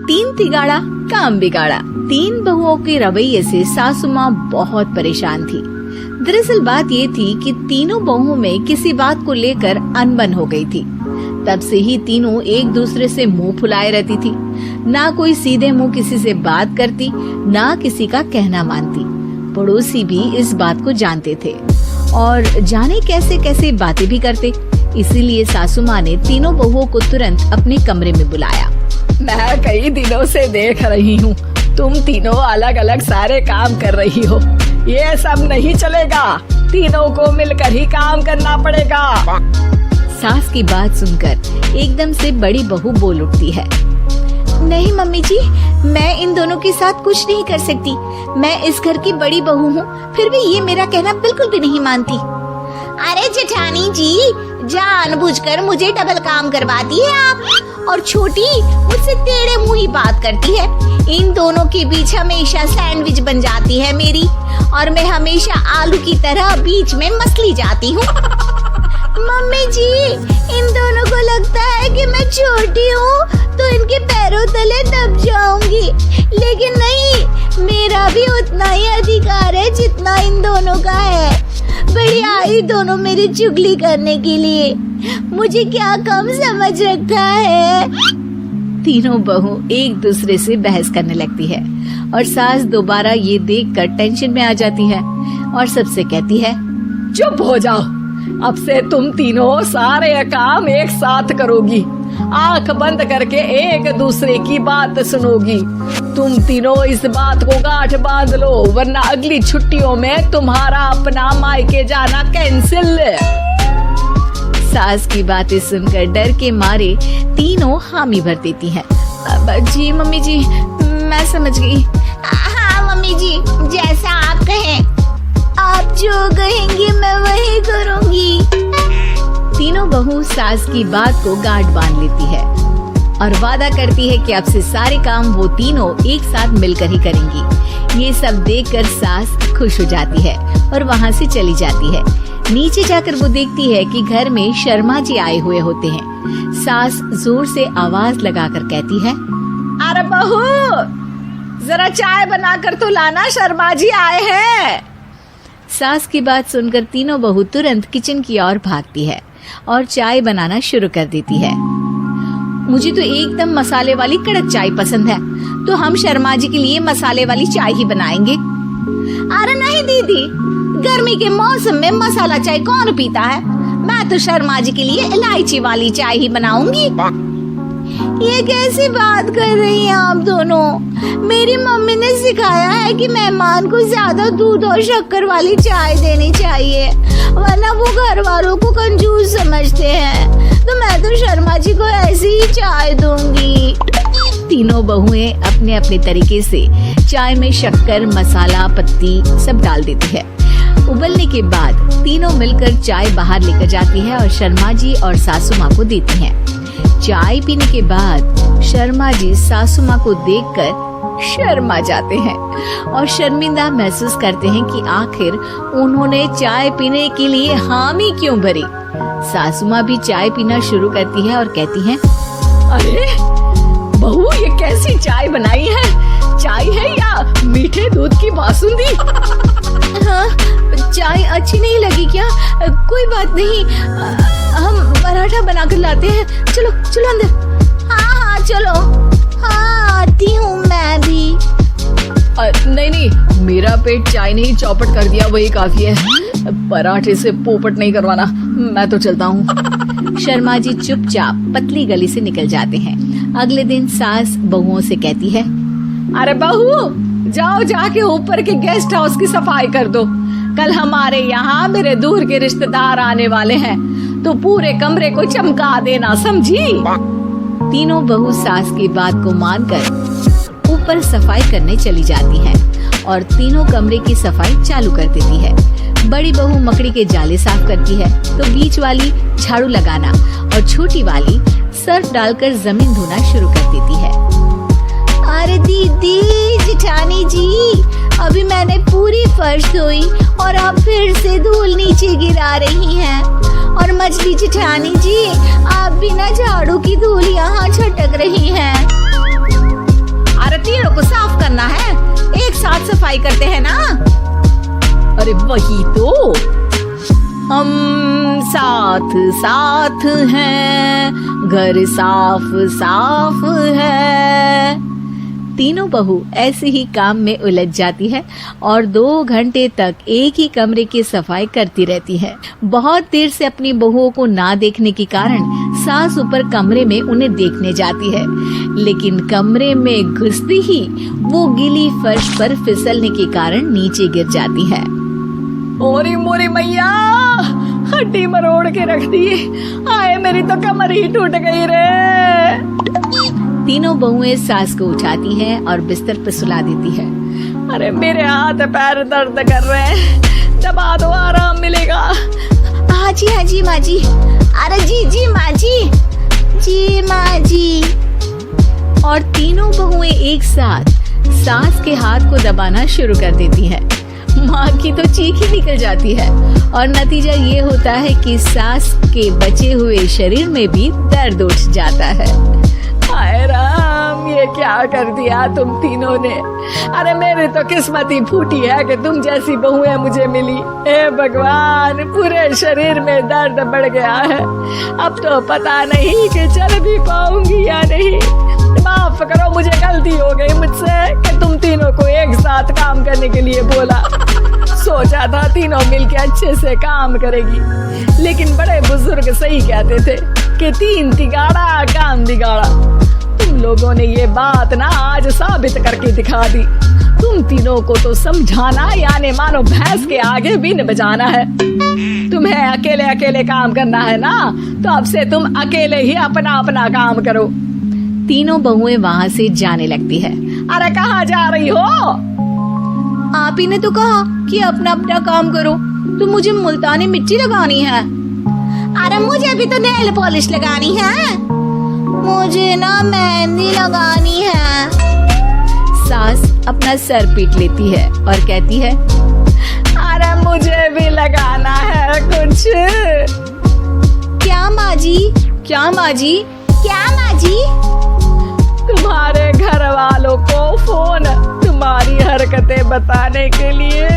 तीन तिगाड़ा काम बिगाड़ा। तीन बहुओं के रवैये से सासू माँ बहुत परेशान थी। दरअसल बात ये थी कि तीनों बहुओं में किसी बात को लेकर अनबन हो गई थी। तब से ही तीनों एक दूसरे से मुंह फुलाए रहती थी। ना कोई सीधे मुंह किसी से बात करती, ना किसी का कहना मानती। पड़ोसी भी इस बात को जानते थे और जाने कैसे कैसे बातें भी करते। इसीलिए सासू माँ ने तीनों बहुओं को तुरंत अपने कमरे में बुलाया। मैं कई दिनों से देख रही हूँ, तुम तीनों अलग अलग सारे काम कर रही हो। ये सब नहीं चलेगा, तीनों को मिलकर ही काम करना पड़ेगा। सास की बात सुनकर एकदम से बड़ी बहू बोल उठती है। नहीं मम्मी जी, मैं इन दोनों के साथ कुछ नहीं कर सकती। मैं इस घर की बड़ी बहू हूँ, फिर भी ये मेरा कहना बिल्कुल भी नहीं मानती। अरे जेठानी जी, जानबूझकर मुझे डबल काम करवाती है आप। और छोटी मुझसे टेढ़े मुंह ही बात करती है। इन दोनों के बीच हमेशा सैंडविच बन जाती है मेरी, और मैं हमेशा आलू की तरह बीच में मसली जाती हूँ। मम्मी जी, इन दोनों को लगता है कि मैं छोटी हूँ तो इनके पैरों तले दब जाऊंगी, लेकिन नहीं, मेरा भी उतना ही अधिकार है जितना इन दोनों का है। बड़ी आई दोनों मेरी चुगली करने के लिए, मुझे क्या कम समझ रखा है। तीनों बहू एक दूसरे से बहस करने लगती है और सास दोबारा ये देखकर टेंशन में आ जाती है और सबसे कहती है, चुप हो जाओ, अब से तुम तीनों सारे काम एक साथ करोगी। आंख बंद करके एक दूसरे की बात सुनोगी। तुम तीनों इस बात को गांठ बांध लो, वरना अगली छुट्टियों में तुम्हारा अपना मायके जाना कैंसिल। सास की बातें सुनकर डर के मारे तीनों हामी भर देती हैं। जी मम्मी जी, मैं समझ गई। हाँ मम्मी जी, जैसा आप कहें। आप जो कहेंगी मैं वही करूँगी। तीनों बहू सास की बात को गांठ बांध लेती है और वादा करती है कि अब से सारे काम वो तीनों एक साथ मिलकर ही करेंगी। ये सब देखकर सास खुश हो जाती है और वहाँ से चली जाती है। नीचे जाकर वो देखती है कि घर में शर्मा जी आए हुए होते हैं। सास जोर से आवाज लगाकर कहती है, अरे बहू, जरा चाय बनाकर तो लाना, शर्मा जी आए हैं। सास की बात सुनकर तीनों बहू तुरंत किचन की ओर भागती है और चाय बनाना शुरू कर देती है। मुझे तो एकदम मसाले वाली कड़क चाय पसंद है, तो हम शर्मा जी के लिए मसाले वाली चाय ही बनाएंगे। अरे नहीं दीदी, गर्मी के मौसम में मसाला चाय कौन पीता है? मैं तो शर्मा जी के लिए इलायची वाली चाय ही बनाऊंगी। ये कैसी बात कर रही हैं आप दोनों? मेरी मम्मी ने सिखाया है कि मेहमान को ज्यादा दूध और शक्कर वाली चाय देनी चाहिए, वरना वो घर वालों को कंजूस समझते हैं। तो मैं तो शर्मा जी को ऐसी ही चाय दूंगी। तीनों बहुएं अपने अपने तरीके से चाय में शक्कर, मसाला, पत्ती सब डाल देती है। उबलने के बाद तीनों मिलकर चाय बाहर लेकर जाती है और शर्मा जी और सासू माँ को देती हैं। चाय पीने के बाद शर्मा जी सासू माँ को देखकर शर्मा जाते हैं और शर्मिंदा महसूस करते हैं कि आखिर उन्होंने चाय पीने के लिए हामी क्यों भरी। सासू माँ भी चाय पीना शुरू करती है और कहती हैं, अरे बहू, ये कैसी चाय बनाई है? चाय है या मीठे दूध की बासुंदी? हाँ, चाय अच्छी नहीं लगी क्या? कोई बात नहीं, हम पराठा बनाकर लाते हैं। चलो चलो अंदर। हाँ चलो। हाँ आती हूँ मैं भी। नहीं, मेरा पेट चाय ने ही चौपट कर दिया, वही काफी है। पराठे से पोपट नहीं करवाना, मैं तो चलता हूँ। शर्मा जी चुपचाप पतली गली से निकल जाते हैं। अगले दिन सास बहुओं से कहती है, अरे बहू, जाओ जाके ऊपर के गेस्ट हाउस की सफाई कर दो। कल हमारे यहाँ मेरे दूर के रिश्तेदार आने वाले हैं, तो पूरे कमरे को चमका देना, समझी? तीनों बहू सास की बात को मानकर ऊपर सफाई करने चली जाती हैं और तीनों कमरे की सफाई चालू कर देती है। बड़ी बहू मकड़ी के जाले साफ करती है तो बीच वाली झाड़ू लगाना और छोटी वाली सर्फ डालकर जमीन धोना शुरू कर देती है। अरे दीदी, जेठानी जी, अभी मैंने पूरी फर्श धोई और आप फिर से धूल नीचे गिरा रही हैं। और मछली जेठानी जी, आप बिना झाड़ू की धूल यहाँ छटक रही हैं। साफ सफाई करते हैं ना। अरे वही तो, हम साथ साथ हैं, घर साफ साफ है। तीनों बहू ऐसे ही काम में उलझ जाती है और 2 घंटे तक एक ही कमरे की सफाई करती रहती है। बहुत देर से अपनी बहुओं को ना देखने के कारण सास ऊपर कमरे में उन्हें देखने जाती है, लेकिन कमरे में घुसती ही वो गीली फर्श पर फिसलने के कारण नीचे गिर जाती है। ओरी मोरी मैया, हड्डी मरोड़ के रख दी। आए मेरी तो कमर ही टूट गई रे। तीनों बहुएं सास को उठाती हैं और बिस्तर पर सुला देती है। अरे मेरे हाथ पैर दर्द कर रहे हैं, दबा दो आराम मिलेगा। हाँ जी माँ जी। अरे जी माँ जी, जी माँ जी। और तीनों बहुएं एक साथ सास के हाथ को दबाना शुरू कर देती है। माँ की तो चीख ही निकल जाती है और नतीजा ये होता है कि सास के बचे हुए शरीर में भी दर्द उठ जाता है। हाय राम, ये क्या कर दिया तुम तीनों ने। अरे मेरी तो किस्मत ही फूटी है कि तुम जैसी बहुएं मुझे मिली। हे भगवान, पूरे शरीर में दर्द बढ़ गया है। अब तो पता नहीं कि चल भी पाऊंगी या नहीं। माफ करो, मुझे गलती हो गई मुझसे कि तुम तीनों को एक साथ काम करने के लिए बोला। सोचा था तीनों मिलके अच्छे से काम करेगी, लेकिन बड़े बुजुर्ग सही कहते थे कि 3 तिगाड़ा काम बिगाड़ा। तुम लोगों ने ये बात ना आज साबित करके दिखा दी। तुम तीनों को तो समझाना यानी मानो भैंस के आगे बीन बजाना है। तुम्हें अकेले अकेले काम करना है ना, तो अब से तुम अकेले ही अपना अपना काम करो। तीनों बहुएं वहाँ से जाने लगती है। अरे कहाँ जा रही हो? आप ही ने तो कहा कि अपना अपना काम करो, तो मुझे मुल्तानी मिट्टी लगानी है। अरे मुझे भी तो नेल पॉलिश लगानी है। मुझे ना मेहंदी लगानी है। सास अपना सर पीट लेती है और कहती है, अरे मुझे भी लगाना है कुछ। क्या माँ जी? क्या माँ जी? क्या माँ जी? तुम्हारे घर वालों को फोन तुम्हारी हरकतें बताने के लिए।